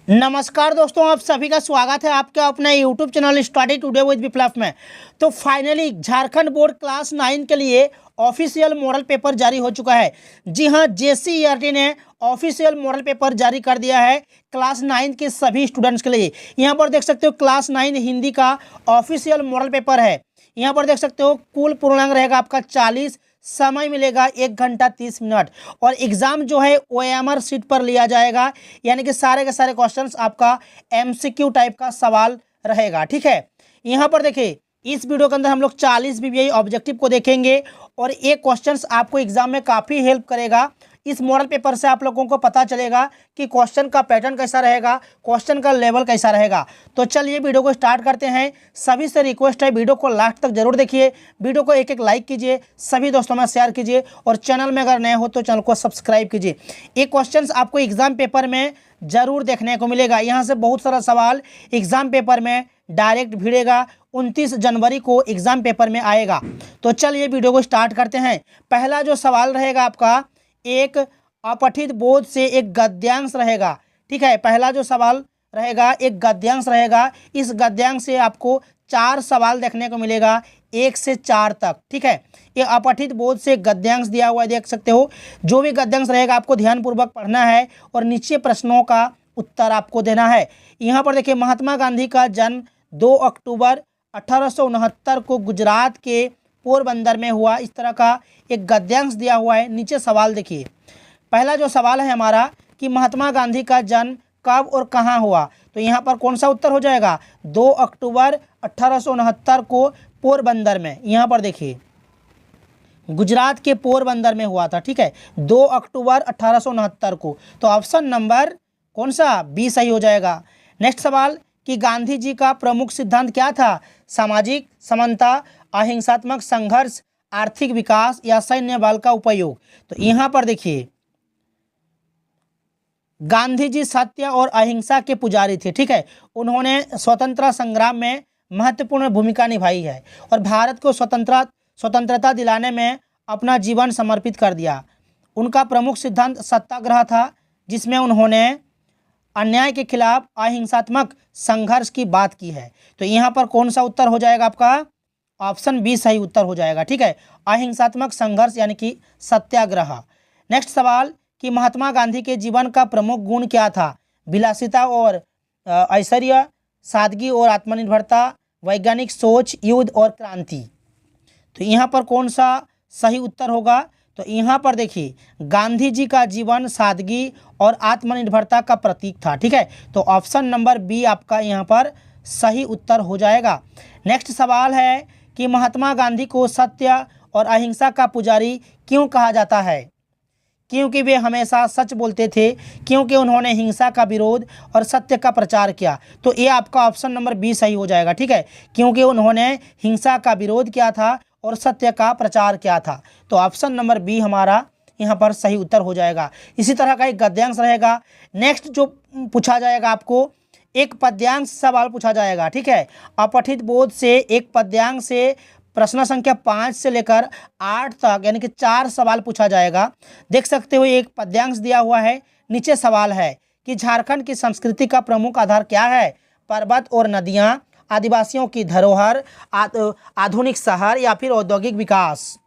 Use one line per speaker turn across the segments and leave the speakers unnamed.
नमस्कार दोस्तों, आप सभी का स्वागत है आपके अपने YouTube channel study today with Viplav में। तो फाइनली झारखंड बोर्ड क्लास 9 के लिए ऑफिशियल मॉडल पेपर जारी हो चुका है। जी हां, जेसीईआरटी ने ऑफिशियल मॉडल पेपर जारी कर दिया है क्लास 9 के सभी स्टूडेंट्स के लिए। यहां पर देख सकते हो क्लास 9 हिंदी का ऑफिशियल मॉडल पेपर है। यहाँ पर देख सकते हो कुल पूर्णांक रहेगा आपका 40, समय मिलेगा 1 घंटा 30 मिनट और एग्ज़ाम जो है ओएमआर सीट पर लिया जाएगा, यानी कि सारे के सारे क्वेश्चंस आपका एमसीक्यू टाइप का सवाल रहेगा। ठीक है, यहाँ पर देखिए इस वीडियो के अंदर हम लोग 40 बीबीआई ऑब्जेक्टिव को देखेंगे और ये क्वेश्चंस आपको एग्जाम में काफ़ी हेल्प करेगा। इस मॉडल पेपर से आप लोगों को पता चलेगा कि क्वेश्चन का पैटर्न कैसा रहेगा, क्वेश्चन का लेवल कैसा रहेगा। तो चलिए वीडियो को स्टार्ट करते हैं। सभी से रिक्वेस्ट है वीडियो को लास्ट तक जरूर देखिए, वीडियो को एक लाइक कीजिए, सभी दोस्तों में शेयर कीजिए और चैनल में अगर नए हो तो चैनल को सब्सक्राइब कीजिए। ये क्वेश्चन आपको एग्जाम पेपर में जरूर देखने को मिलेगा। यहाँ से बहुत सारा सवाल एग्जाम पेपर में डायरेक्ट भिड़ेगा। 29 जनवरी को एग्जाम पेपर में आएगा। तो चलिए वीडियो को स्टार्ट करते हैं। पहला जो सवाल रहेगा आपका, एक अपठित बोध से एक गद्यांश रहेगा। ठीक है, पहला जो सवाल रहेगा एक गद्यांश रहेगा। इस गद्यांश से आपको 4 सवाल देखने को मिलेगा, 1 से 4 तक। ठीक है, ये अपठित बोध से गद्यांश दिया हुआ है, देख सकते हो। जो भी गद्यांश रहेगा आपको ध्यानपूर्वक पढ़ना है और नीचे प्रश्नों का उत्तर आपको देना है। यहाँ पर देखिए, महात्मा गांधी का जन्म 2 अक्टूबर 1869 को गुजरात के पोरबंदर में हुआ। इस तरह का एक गद्यांश दिया हुआ है। नीचे सवाल देखिए, पहला जो सवाल है हमारा कि महात्मा गांधी का जन्म कब और कहाँ हुआ। तो यहाँ पर कौन सा उत्तर हो जाएगा, 2 अक्टूबर 1869 को पोरबंदर में। यहाँ पर देखिए गुजरात के पोरबंदर में हुआ था। ठीक है, 2 अक्टूबर 1869 को। तो ऑप्शन नंबर कौन सा, बी सही हो जाएगा। नेक्स्ट सवाल कि गांधी जी का प्रमुख सिद्धांत क्या था, सामाजिक समानता, अहिंसात्मक संघर्ष, आर्थिक विकास या सैन्य बल का उपयोग। तो यहाँ पर देखिए गांधी जी सत्य और अहिंसा के पुजारी थे। ठीक है, उन्होंने स्वतंत्रता संग्राम में महत्वपूर्ण भूमिका निभाई है और भारत को स्वतंत्रता दिलाने में अपना जीवन समर्पित कर दिया। उनका प्रमुख सिद्धांत सत्याग्रह था, जिसमें उन्होंने अन्याय के खिलाफ अहिंसात्मक संघर्ष की बात की है। तो यहाँ पर कौन सा उत्तर हो जाएगा आपका, ऑप्शन बी सही उत्तर हो जाएगा। ठीक है, अहिंसात्मक संघर्ष यानी कि सत्याग्रह। नेक्स्ट सवाल कि महात्मा गांधी के जीवन का प्रमुख गुण क्या था, विलासिता और ऐश्वर्य, सादगी और आत्मनिर्भरता, वैज्ञानिक सोच, युद्ध और क्रांति। तो यहाँ पर कौन सा सही उत्तर होगा, तो यहाँ पर देखिए गांधी जी का जीवन सादगी और आत्मनिर्भरता का प्रतीक था। ठीक है, तो ऑप्शन नंबर बी आपका यहाँ पर सही उत्तर हो जाएगा। नेक्स्ट सवाल है कि महात्मा गांधी को सत्य और अहिंसा का पुजारी क्यों कहा जाता है, क्योंकि वे हमेशा सच बोलते थे, क्योंकि उन्होंने हिंसा का विरोध और सत्य का प्रचार किया। तो ये आपका ऑप्शन नंबर बी सही हो जाएगा। ठीक है, क्योंकि उन्होंने हिंसा का विरोध किया था और सत्य का प्रचार किया था। तो ऑप्शन नंबर बी हमारा यहाँ पर सही उत्तर हो जाएगा। इसी तरह का एक गद्यांश रहेगा। नेक्स्ट जो पूछा जाएगा आपको, एक पद्यांश सवाल पूछा जाएगा। ठीक है, अपठित बोध से एक पद्यांश से प्रश्न संख्या 5 से लेकर 8 तक यानी कि 4 सवाल पूछा जाएगा। देख सकते हो एक पद्यांश दिया हुआ है। नीचे सवाल है कि झारखंड की संस्कृति का प्रमुख आधार क्या है, पर्वत और नदियाँ, आदिवासियों की धरोहर, आधुनिक शहर या फिर औद्योगिक विकास।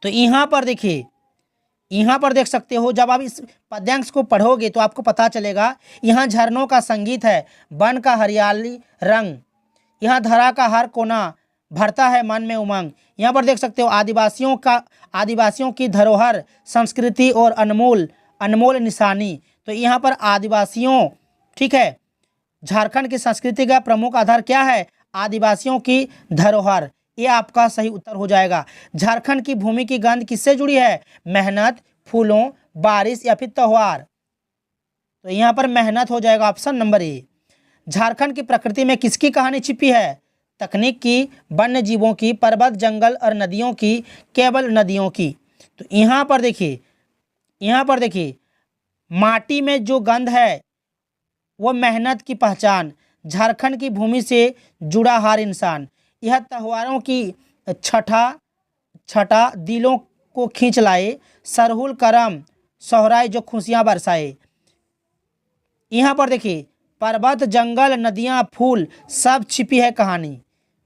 तो यहाँ पर देखिए, यहाँ पर देख सकते हो, जब आप इस पद्यांश को पढ़ोगे तो आपको पता चलेगा। यहाँ झरनों का संगीत है, वन का हरियाली रंग, यहाँ धरा का हर कोना भरता है मन में उमंग। यहाँ पर देख सकते हो आदिवासियों की धरोहर, संस्कृति और अनमोल निशानी। तो यहाँ पर आदिवासियों, ठीक है, झारखंड की संस्कृति का प्रमुख आधार क्या है, आदिवासियों की धरोहर। ये आपका सही उत्तर हो जाएगा। झारखंड की भूमि की गंध किससे जुड़ी है, मेहनत, फूलों, बारिश या फिर त्योहार। तो यहाँ पर मेहनत हो जाएगा, ऑप्शन नंबर ए। झारखंड की प्रकृति में किसकी कहानी छिपी है, तकनीक की, वन्य जीवों की, पर्वत जंगल और नदियों की, केवल नदियों की। तो यहाँ पर देखिए माटी में जो गंध है वो मेहनत की पहचान, झारखंड की भूमि से जुड़ा हर इंसान, यह त्योहारों की छठा दिलों को खींच लाए, सरहुल करम सोहराय जो खुशियाँ बरसाए। यहाँ पर देखिए पर्वत, जंगल, नदियाँ, फूल सब छिपी है कहानी।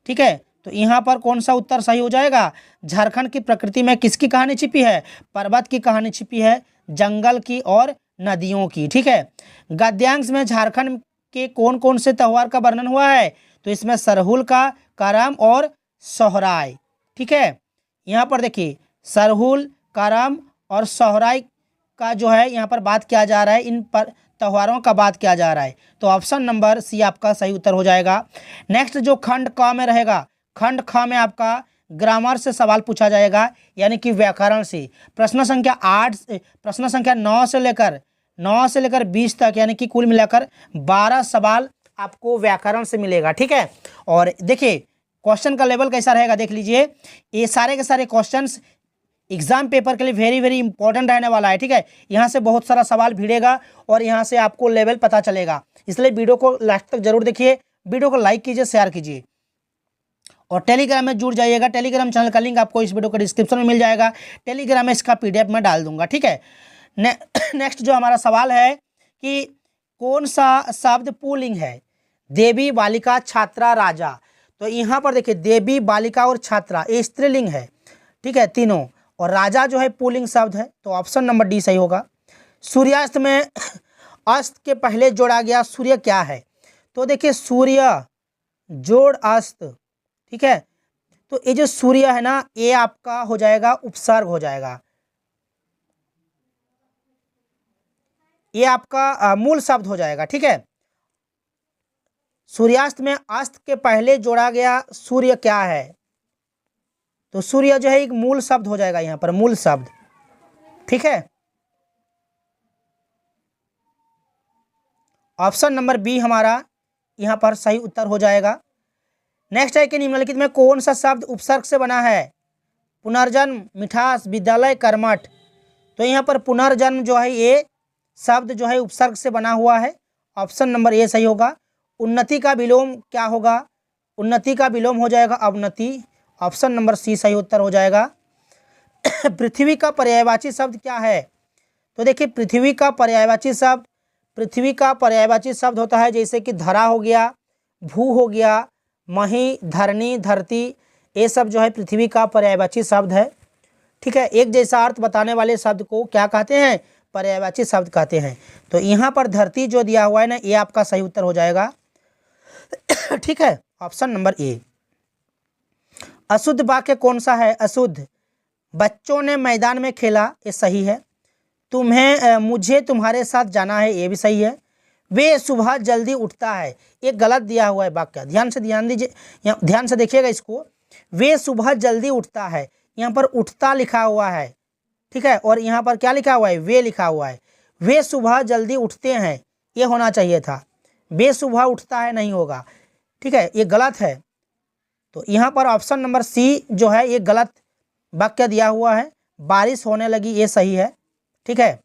ठीक है, तो यहाँ पर कौन सा उत्तर सही हो जाएगा? झारखंड की प्रकृति में किसकी कहानी छिपी है? पर्वत की कहानी छिपी है, जंगल की और नदियों की। ठीक है, गद्यांश में झारखंड के कौन कौन से त्योहार का वर्णन हुआ है? तो इसमें सरहुल का, करम और सोहराय। ठीक है, यहाँ पर देखिए सरहुल, करम और सोहराय का जो है यहाँ पर बात किया जा रहा है, इन पर त्योहारों का बात किया जा रहा है। तो ऑप्शन नंबर सी आपका सही उत्तर हो जाएगा। नेक्स्ट जो खंड क में रहेगा, खंड ख में आपका ग्रामर से सवाल पूछा जाएगा, यानी कि व्याकरण से। प्रश्न संख्या 9 से लेकर 20 तक, यानी कि कुल मिलाकर 12 सवाल आपको व्याकरण से मिलेगा। ठीक है, और देखिए क्वेश्चन का लेवल कैसा रहेगा देख लीजिए। ये सारे के सारे क्वेश्चंस एग्जाम पेपर के लिए वेरी वेरी इंपॉर्टेंट रहने वाला है। ठीक है, यहाँ से बहुत सारा सवाल भिड़ेगा और यहाँ से आपको लेवल पता चलेगा, इसलिए वीडियो को लास्ट तक जरूर देखिए। वीडियो को लाइक कीजिए, शेयर कीजिए और टेलीग्राम में जुड़ जाइएगा। टेलीग्राम चैनल का लिंक आपको इस वीडियो के डिस्क्रिप्शन में मिल जाएगा। टेलीग्राम में इसका PDF में डाल दूंगा। ठीक है, नेक्स्ट जो हमारा सवाल है कि कौन सा शब्द पुल्लिंग है? देवी, बालिका, छात्रा, राजा। तो यहाँ पर देखिए देवी, बालिका और छात्रा ये स्त्रीलिंग है। ठीक है, तीनों, और राजा जो है पुल्लिंग शब्द है। तो ऑप्शन नंबर डी सही होगा। सूर्यास्त में अस्त के पहले जोड़ा गया सूर्य क्या है? तो देखिए सूर्य जोड़ अस्त। ठीक है, तो ये जो सूर्य है ना, ये आपका हो जाएगा उपसर्ग हो जाएगा, ये आपका मूल शब्द हो जाएगा। ठीक है, सूर्यास्त में अस्त के पहले जोड़ा गया सूर्य क्या है? तो सूर्य जो है एक मूल शब्द हो जाएगा, यहाँ पर मूल शब्द। ठीक है, ऑप्शन नंबर बी हमारा यहाँ पर सही उत्तर हो जाएगा। नेक्स्ट है कि निम्नलिखित में कौन सा शब्द उपसर्ग से बना है? पुनर्जन्म, मिठास, विद्यालय, कर्मठ। तो यहाँ पर पुनर्जन्म जो है ये शब्द जो है उपसर्ग से बना हुआ है। ऑप्शन नंबर ए सही होगा। उन्नति का विलोम क्या होगा? उन्नति का विलोम हो जाएगा अवनति। ऑप्शन नंबर सी सही उत्तर हो जाएगा। पृथ्वी का पर्यायवाची शब्द क्या है? तो देखिए पृथ्वी का पर्यायवाची शब्द होता है जैसे कि धरा हो गया, भू हो गया, मही, धरनी, धरती, ये सब जो है पृथ्वी का पर्यायवाची शब्द है। ठीक है, एक जैसा अर्थ बताने वाले शब्द को क्या कहते हैं? पर्यायवाची शब्द कहते हैं। तो यहाँ पर धरती जो दिया हुआ है ना, ये आपका सही उत्तर हो जाएगा। ठीक है, ऑप्शन नंबर ए। अशुद्ध वाक्य कौन सा है? अशुद्ध, बच्चों ने मैदान में खेला, ये सही है। मुझे तुम्हारे साथ जाना है, ये भी सही है। वे सुबह जल्दी उठता है, ये गलत दिया हुआ है वाक्य। ध्यान दीजिए, ध्यान से देखिएगा इसको। वे सुबह जल्दी उठता है, यहाँ पर उठता लिखा हुआ है। ठीक है, और यहाँ पर क्या लिखा हुआ है? वे लिखा हुआ है। वे सुबह जल्दी उठते हैं, ये होना चाहिए था। वे सुबह उठता है नहीं होगा। ठीक है, ये गलत है। तो यहाँ पर ऑप्शन नंबर सी जो है ये गलत वाक्य दिया हुआ है। बारिश होने लगी, ये सही है। ठीक है,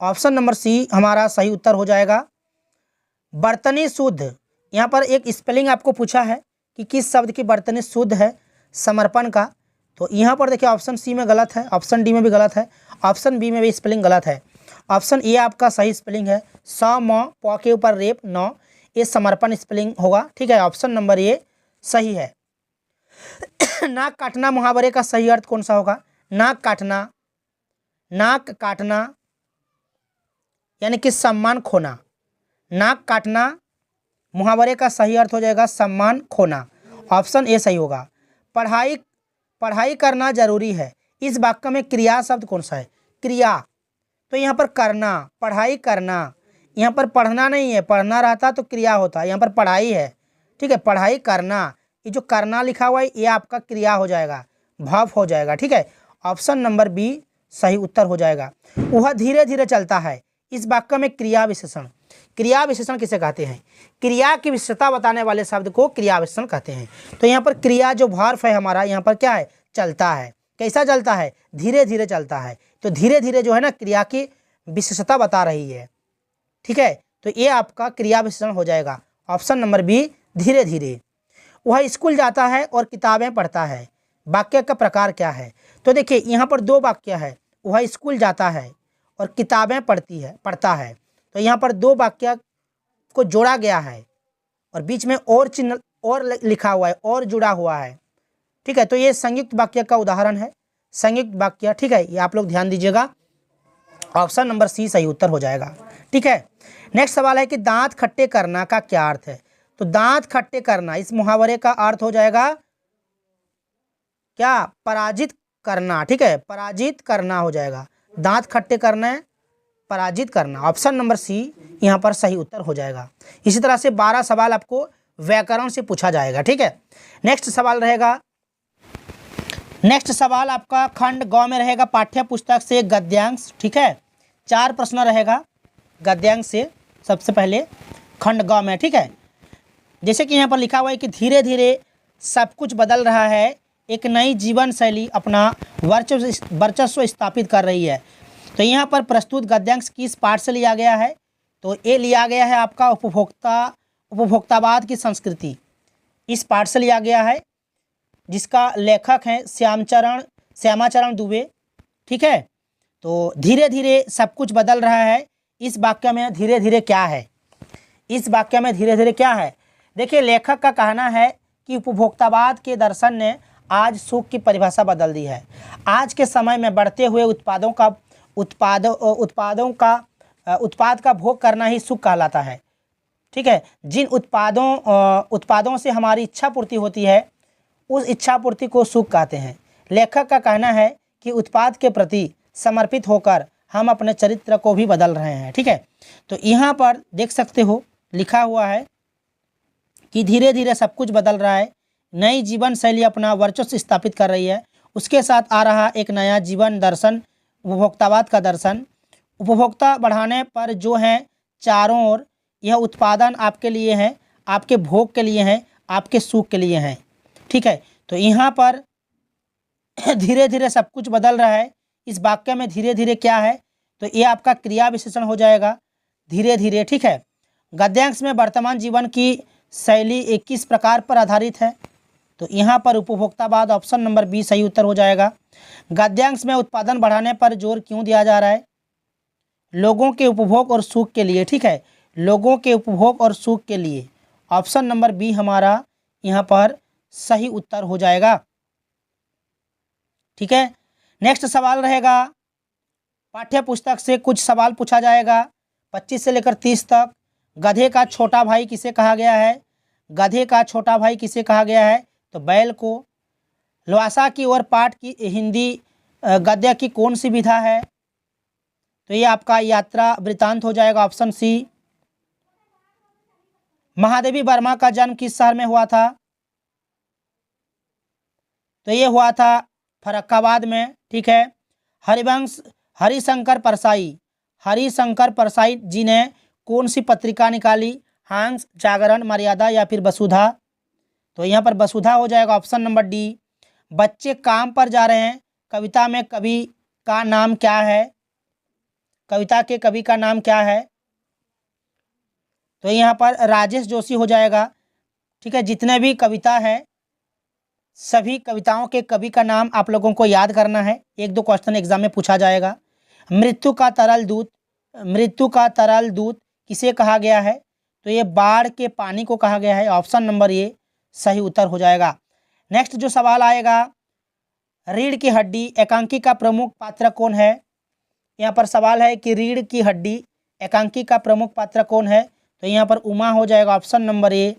ऑप्शन नंबर सी हमारा सही उत्तर हो जाएगा। बर्तनी शुद्ध, यहाँ पर एक स्पेलिंग आपको पूछा है कि किस शब्द की बर्तनी शुद्ध है? समर्पण का। तो यहाँ पर देखिए ऑप्शन सी में गलत है, ऑप्शन डी में भी गलत है, ऑप्शन बी में भी स्पेलिंग गलत है। ऑप्शन ए आपका सही स्पेलिंग है। स म प के ऊपर रेप न, ये समर्पण स्पेलिंग होगा। ठीक है, ऑप्शन नंबर ए सही है। नाक काटना मुहावरे का सही अर्थ कौन सा होगा? नाक काटना, नाक काटना यानी कि सम्मान खोना। नाक काटना मुहावरे का सही अर्थ हो जाएगा सम्मान खोना। ऑप्शन ए सही होगा। पढ़ाई करना जरूरी है, इस वाक्य में क्रिया शब्द कौन सा है? क्रिया, तो यहाँ पर करना, पढ़ाई करना, यहाँ पर पढ़ना नहीं है, पढ़ना रहता तो क्रिया होता, यहाँ पर पढ़ाई है। ठीक है, पढ़ाई करना, ये जो करना लिखा हुआ है ये आपका क्रिया हो जाएगा, भाव हो जाएगा। ठीक है, ऑप्शन नंबर बी सही उत्तर हो जाएगा। वह धीरे धीरे चलता है, इस वाक्य में क्रिया विशेषण। क्रिया विशेषण किसे कहते हैं? क्रिया की विशेषता बताने वाले शब्द को क्रिया विशेषण कहते हैं। तो यहाँ पर क्रिया जो भार्व है हमारा, यहाँ पर क्या है? चलता है। कैसा चलता है? धीरे धीरे चलता है। तो धीरे धीरे जो है ना क्रिया की विशेषता बता रही है। ठीक है, तो ये आपका क्रिया विशेषण हो जाएगा। ऑप्शन नंबर बी धीरे धीरे। वह स्कूल जाता है और किताबें पढ़ता है, वाक्य का प्रकार क्या है? तो देखिए यहाँ पर दो वाक्य है, वह स्कूल जाता है और किताबें पढ़ता है। तो यहाँ पर दो वाक्य को जोड़ा गया है और बीच में और चिन्ह और लिखा हुआ है और जुड़ा हुआ है। ठीक है, तो ये संयुक्त वाक्य का उदाहरण है, संयुक्त वाक्य। ठीक है, ये आप लोग ध्यान दीजिएगा, ऑप्शन नंबर सी सही उत्तर हो जाएगा। ठीक है, नेक्स्ट सवाल है कि दांत खट्टे करना का क्या अर्थ है। तो दांत खट्टे करना, इस मुहावरे का अर्थ हो जाएगा क्या, पराजित करना। ठीक है, पराजित करना हो जाएगा, दांत खट्टे करना है, पराजित करना। ऑप्शन नंबर सी यहाँ पर सही उत्तर हो जाएगा। इसी तरह से 12 सवाल आपको व्याकरण से पूछा जाएगा। ठीक है, नेक्स्ट सवाल रहेगा, नेक्स्ट सवाल आपका खंड ग में रहेगा, पाठ्य पुस्तक से गद्यांश। ठीक है, 4 प्रश्न रहेगा गद्यांश से। सबसे पहले खंड ग में, ठीक है, जैसे कि यहाँ पर लिखा हुआ है कि धीरे धीरे सब कुछ बदल रहा है, एक नई जीवन शैली अपना वर्चस्व स्थापित कर रही है। तो यहाँ पर प्रस्तुत गद्यांश किस पाठ से लिया गया है। तो ये लिया गया है आपका उपभोक्तावाद की संस्कृति, इस पाठ से लिया गया है, जिसका लेखक है श्यामाचरण दुबे। ठीक है, तो धीरे धीरे सब कुछ बदल रहा है, इस वाक्य में धीरे धीरे क्या है, इस वाक्य में धीरे धीरे क्या है। देखिए, लेखक का कहना है कि उपभोक्तावाद के दर्शन ने आज सुख की परिभाषा बदल दी है। आज के समय में बढ़ते हुए उत्पाद का भोग करना ही सुख कहलाता है। ठीक है, जिन उत्पादों से हमारी इच्छा पूर्ति होती है, उस इच्छा पूर्ति को सुख कहते हैं। लेखक का कहना है कि उत्पाद के प्रति समर्पित होकर हम अपने चरित्र को भी बदल रहे हैं। ठीक है, तो यहाँ पर देख सकते हो लिखा हुआ है कि धीरे धीरे सब कुछ बदल रहा है, नई जीवन शैली अपना वर्चस्व स्थापित कर रही है, उसके साथ आ रहा एक नया जीवन दर्शन, उपभोक्तावाद का दर्शन। उपभोक्ता बढ़ाने पर जो है चारों ओर, यह उत्पादन आपके लिए है, आपके भोग के लिए है, आपके सुख के लिए है। ठीक है, तो यहाँ पर धीरे धीरे सब कुछ बदल रहा है, इस वाक्य में धीरे धीरे क्या है, तो ये आपका क्रिया विशेषण हो जाएगा, धीरे धीरे। ठीक है, गद्यांश में वर्तमान जीवन की शैली किस प्रकार पर आधारित है, तो यहाँ पर उपभोक्तावाद, ऑप्शन नंबर बी सही उत्तर हो जाएगा। गद्यांश में उत्पादन बढ़ाने पर जोर क्यों दिया जा रहा है, लोगों के उपभोग और सुख के लिए। ठीक है, लोगों के उपभोग और सुख के लिए, ऑप्शन नंबर बी हमारा यहाँ पर सही उत्तर हो जाएगा। ठीक है, नेक्स्ट सवाल रहेगा, पाठ्य पुस्तक से कुछ सवाल पूछा जाएगा 25 से लेकर 30 तक। गधे का छोटा भाई किसे कहा गया है, गधे का छोटा भाई किसे कहा गया है, तो बैल को। ल्वासा की ओर पाठ की हिंदी गद्य की कौन सी विधा है, तो ये आपका यात्रा वृतांत हो जाएगा, ऑप्शन सी। महादेवी वर्मा का जन्म किस शहर में हुआ था, तो ये हुआ था फर्रुखाबाद में। ठीक है, हरिशंकर परसाई जी ने कौन सी पत्रिका निकाली, हंस, जागरण, मर्यादा या फिर वसुधा, तो यहाँ पर वसुधा हो जाएगा, ऑप्शन नंबर डी। बच्चे काम पर जा रहे हैं, कविता में कवि का नाम क्या है, कविता के कवि का नाम क्या है, तो यहाँ पर राजेश जोशी हो जाएगा। ठीक है, जितने भी कविता है सभी कविताओं के कवि का नाम आप लोगों को याद करना है, 1-2 क्वेश्चन एग्जाम में पूछा जाएगा। मृत्यु का तरल दूत किसे कहा गया है, तो ये बाढ़ के पानी को कहा गया है, ऑप्शन नंबर ए सही उत्तर हो जाएगा। नेक्स्ट जो सवाल आएगा, रीढ़ की हड्डी एकांकी का प्रमुख पात्र कौन है, यहाँ पर सवाल है कि रीढ़ की हड्डी एकांकी का प्रमुख पात्र कौन है, तो यहाँ पर उमा हो जाएगा, ऑप्शन नंबर ए।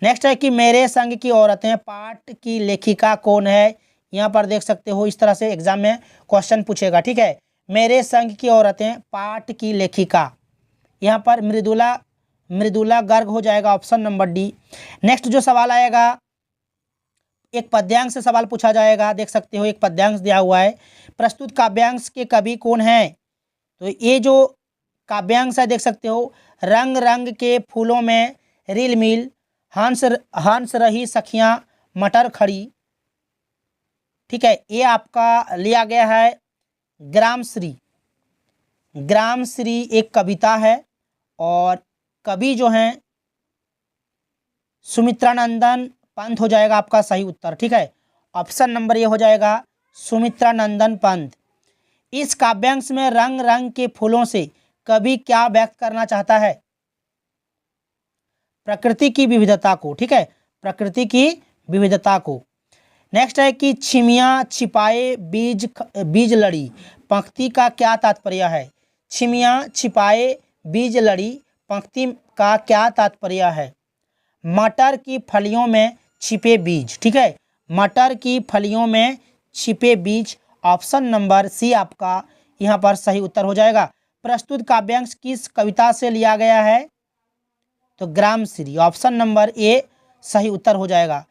नेक्स्ट है कि मेरे संग की औरतें पाठ की लेखिका कौन है, यहाँ पर देख सकते हो इस तरह से एग्जाम में क्वेश्चन पूछेगा। ठीक है, मेरे संग की औरतें पाठ की लेखिका, यहाँ पर मृदुला गर्ग हो जाएगा, ऑप्शन नंबर डी। नेक्स्ट जो सवाल आएगा, एक पद्यांश से सवाल पूछा जाएगा, देख सकते हो एक पद्यांश दिया हुआ है, प्रस्तुत काव्यांश के कवि कौन है, तो ये जो काव्यांश है देख सकते हो, रंग रंग के फूलों में रील मिल, हंस रही सखियां मटर खड़ी। ठीक है, ये आपका लिया गया है ग्राम श्री एक कविता है, और कवि जो हैं सुमित्रानंदन पंत हो जाएगा आपका सही उत्तर। ठीक है, ऑप्शन नंबर ये हो जाएगा सुमित्रानंदन पंत। इस काव्यांश में रंग रंग के फूलों से कवि क्या व्यक्त करना चाहता है? प्रकृति की विविधता को, ठीक है, प्रकृति की विविधता को। नेक्स्ट है कि छिमिया छिपाए बीज लड़ी पंक्ति का क्या तात्पर्य है? छिमिया छिपाए बीज लड़ी पंक्ति का क्या तात्पर्य है? मटर की फलियों में छिपे बीज, ठीक है, मटर की फलियों में छिपे बीज। ऑप्शन नंबर सी आपका यहाँ पर सही उत्तर हो जाएगा। प्रस्तुत काव्यांश किस कविता से लिया गया है? तो ग्रामश्री, ऑप्शन नंबर ए सही उत्तर हो जाएगा।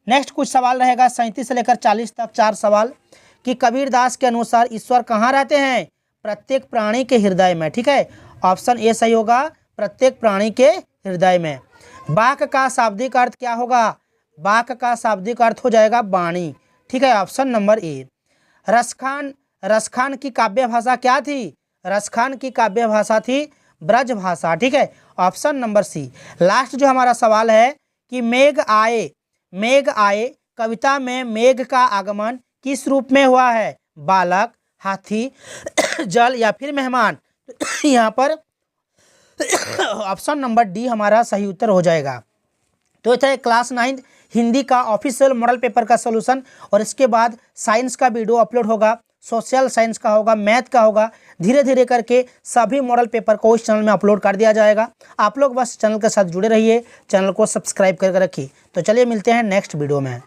नेक्स्ट कुछ सवाल रहेगा 37 से लेकर 40 तक, 4 सवाल कि कबीरदास के अनुसार ईश्वर कहाँ रहते हैं? प्रत्येक प्राणी के हृदय में, ठीक है, ऑप्शन ए सही होगा, प्रत्येक प्राणी के हृदय में। वाक का शाब्दिक अर्थ क्या होगा? वाक का शाब्दिक अर्थ हो जाएगा वाणी, ठीक है, ऑप्शन नंबर ए। रसखान की काव्य भाषा क्या थी? रसखान की काव्य भाषा थी ब्रज भाषा, ठीक है, ऑप्शन नंबर सी। लास्ट जो हमारा सवाल है कि मेघ आए कविता में मेघ का आगमन किस रूप में हुआ है? बालक, हाथी, जल या फिर मेहमान? यहाँ पर ऑप्शन नंबर डी हमारा सही उत्तर हो जाएगा। तो ये क्लास 9 हिंदी का ऑफिशियल मॉडल पेपर का सॉल्यूशन, और इसके बाद साइंस का वीडियो अपलोड होगा, सोशल साइंस का होगा, मैथ का होगा, धीरे धीरे करके सभी मॉडल पेपर को इस चैनल में अपलोड कर दिया जाएगा। आप लोग बस चैनल के साथ जुड़े रहिए, चैनल को सब्सक्राइब करके रखिए। तो चलिए मिलते हैं नेक्स्ट वीडियो में।